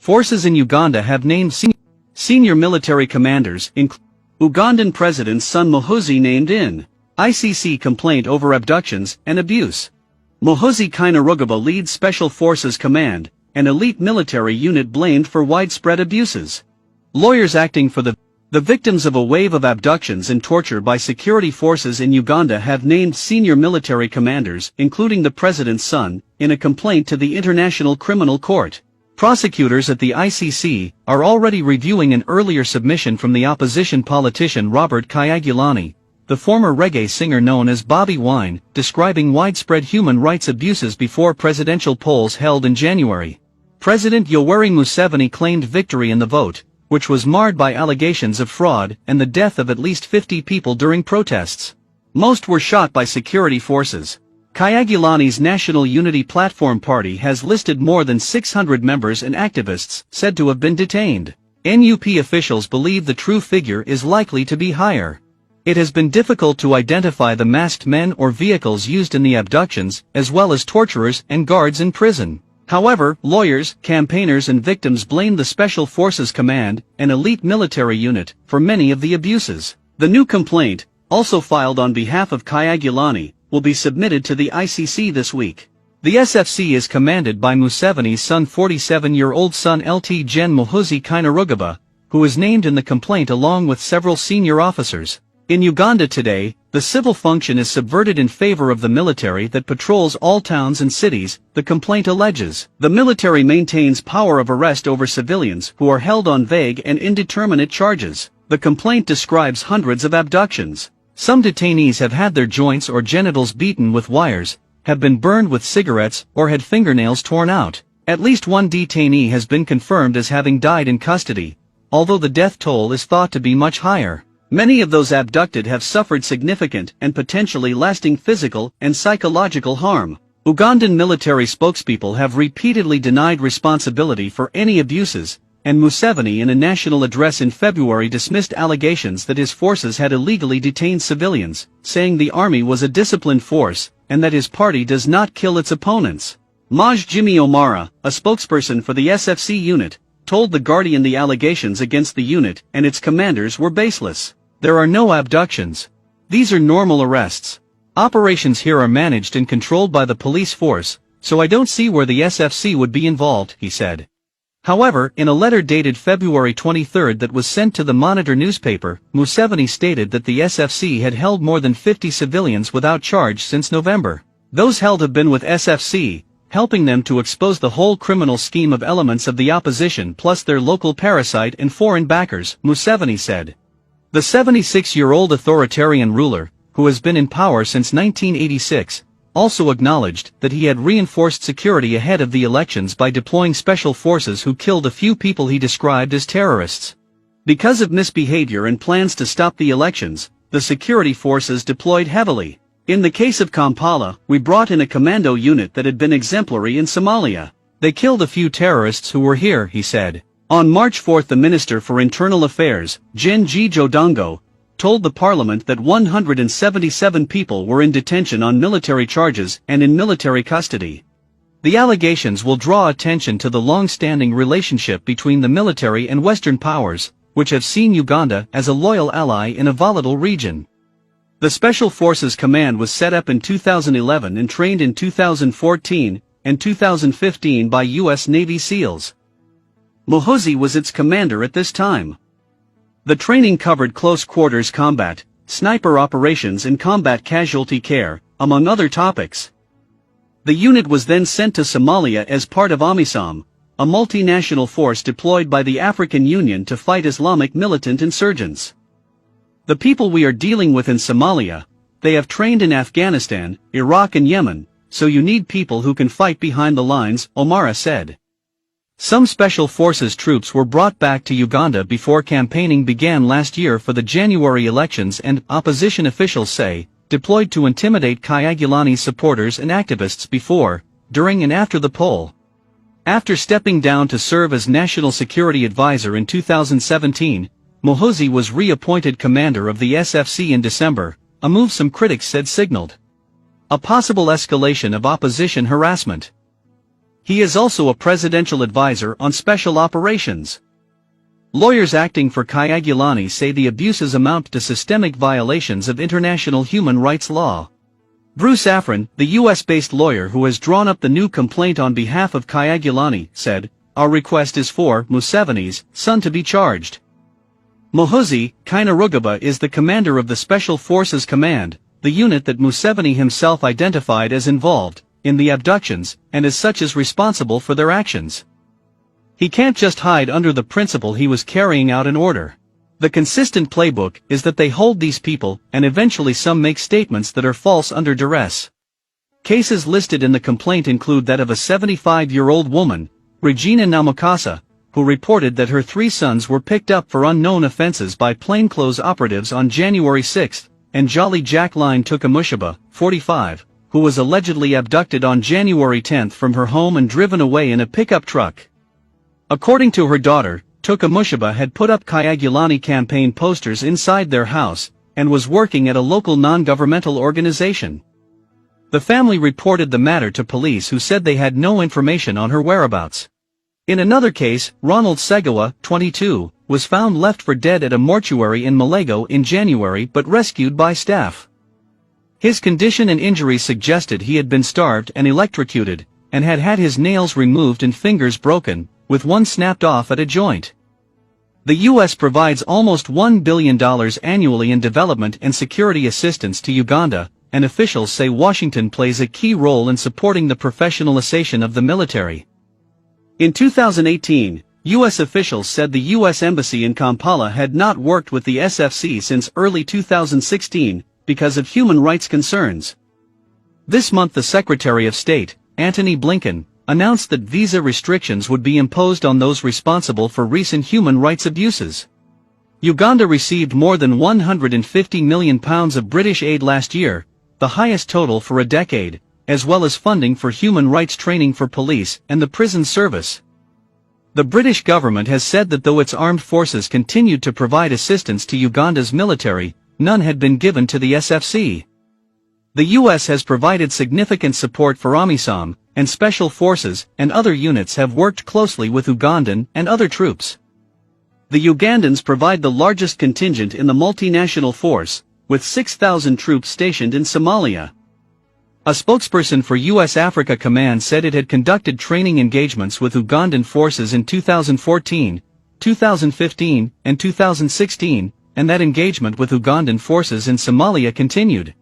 Forces in Uganda have named senior military commanders, including Ugandan President's son Muhooozi named in ICC complaint over abductions and abuse. Muhooozi Kainerugaba leads Special Forces Command, an elite military unit blamed for widespread abuses. Lawyers acting for the victims of a wave of abductions and torture by security forces in Uganda have named senior military commanders, including the president's son, in a complaint to the International Criminal Court. Prosecutors at the ICC are already reviewing an earlier submission from the opposition politician Robert Kyagulanyi, the former reggae singer known as Bobby Wine, describing widespread human rights abuses before presidential polls held in January. President Yoweri Museveni claimed victory in the vote, which was marred by allegations of fraud and the death of at least 50 people during protests. Most were shot by security forces. Kyagulanyi's National Unity Platform Party has listed more than 600 members and activists said to have been detained. NUP officials believe the true figure is likely to be higher. It has been difficult to identify the masked men or vehicles used in the abductions, as well as torturers and guards in prison. However, lawyers, campaigners and victims blame the Special Forces Command, an elite military unit, for many of the abuses. The new complaint, also filed on behalf of Kyagulanyi, will be submitted to the ICC this week. The SFC is commanded by Museveni's son 47-year-old son Lt Gen Muhooozi Kainerugaba, who is named in the complaint along with several senior officers. In Uganda today, the civil function is subverted in favor of the military that patrols all towns and cities, the complaint alleges. The military maintains power of arrest over civilians who are held on vague and indeterminate charges. The complaint describes hundreds of abductions. Some detainees have had their joints or genitals beaten with wires, have been burned with cigarettes, or had fingernails torn out. At least one detainee has been confirmed as having died in custody, although the death toll is thought to be much higher. Many of those abducted have suffered significant and potentially lasting physical and psychological harm. Ugandan military spokespeople have repeatedly denied responsibility for any abuses, and Museveni in a national address in February dismissed allegations that his forces had illegally detained civilians, saying the army was a disciplined force, and that his party does not kill its opponents. Maj Jimmy Omara, a spokesperson for the SFC unit, told The Guardian the allegations against the unit and its commanders were baseless. There are no abductions. These are normal arrests. Operations here are managed and controlled by the police force, so I don't see where the SFC would be involved, he said. However, in a letter dated February 23 that was sent to the Monitor newspaper, Museveni stated that the SFC had held more than 50 civilians without charge since November. Those held have been with SFC, helping them to expose the whole criminal scheme of elements of the opposition plus their local parasite and foreign backers, Museveni said. The 76-year-old authoritarian ruler, who has been in power since 1986, also acknowledged that he had reinforced security ahead of the elections by deploying special forces who killed a few people he described as terrorists. Because of misbehavior and plans to stop the elections, the security forces deployed heavily. In the case of Kampala, we brought in a commando unit that had been exemplary in Somalia. They killed a few terrorists who were here, he said. On March 4 the Minister for Internal Affairs, Gen G. Jodongo, told the parliament that 177 people were in detention on military charges and in military custody. The allegations will draw attention to the long-standing relationship between the military and Western powers, which have seen Uganda as a loyal ally in a volatile region. The Special Forces Command was set up in 2011 and trained in 2014 and 2015 by U.S. Navy SEALs. Muhooozi was its commander at this time. The training covered close-quarters combat, sniper operations and combat casualty care, among other topics. The unit was then sent to Somalia as part of AMISOM, a multinational force deployed by the African Union to fight Islamic militant insurgents. The people we are dealing with in Somalia, they have trained in Afghanistan, Iraq and Yemen, so you need people who can fight behind the lines, Omara said. Some Special Forces troops were brought back to Uganda before campaigning began last year for the January elections and, opposition officials say, deployed to intimidate Kyagulanyi's supporters and activists before, during and after the poll. After stepping down to serve as National Security Advisor in 2017, Muhooozi was reappointed commander of the SFC in December, a move some critics said signaled a possible escalation of opposition harassment. He is also a presidential advisor on special operations. Lawyers acting for Kyagulanyi say the abuses amount to systemic violations of international human rights law. Bruce Afrin, the US-based lawyer who has drawn up the new complaint on behalf of Kyagulanyi, said, "Our request is for Museveni's son to be charged." Muhooozi Kainerugaba is the commander of the Special Forces Command, the unit that Museveni himself identified as involved in the abductions, and as such is responsible for their actions. He can't just hide under the principle he was carrying out an order. The consistent playbook is that they hold these people, and eventually some make statements that are false under duress. Cases listed in the complaint include that of a 75-year-old woman, Regina Namukasa, who reported that her 3 sons were picked up for unknown offenses by plainclothes operatives on January 6, and Jolly Jacqueline Tukamushaba, 45, who was allegedly abducted on January 10 from her home and driven away in a pickup truck. According to her daughter, Tukamushaba had put up Kyagulanyi campaign posters inside their house, and was working at a local non-governmental organization. The family reported the matter to police, who said they had no information on her whereabouts. In another case, Ronald Segawa, 22, was found left for dead at a mortuary in Malego in January but rescued by staff. His condition and injuries suggested he had been starved and electrocuted, and had had his nails removed and fingers broken, with one snapped off at a joint. The U.S. provides almost $1 billion annually in development and security assistance to Uganda, and officials say Washington plays a key role in supporting the professionalization of the military. In 2018, U.S. officials said the U.S. Embassy in Kampala had not worked with the SFC since early 2016 because of human rights concerns. This month the Secretary of State, Antony Blinken, announced that visa restrictions would be imposed on those responsible for recent human rights abuses. Uganda received more than £150 million of British aid last year, the highest total for a decade, as well as funding for human rights training for police and the prison service. The British government has said that though its armed forces continued to provide assistance to Uganda's military, none had been given to the SFC. The U.S. has provided significant support for AMISOM, and special forces and other units have worked closely with Ugandan and other troops. The Ugandans provide the largest contingent in the multinational force, with 6,000 troops stationed in Somalia. A spokesperson for U.S. Africa Command said it had conducted training engagements with Ugandan forces in 2014, 2015, and 2016, and that engagement with Ugandan forces in Somalia continued.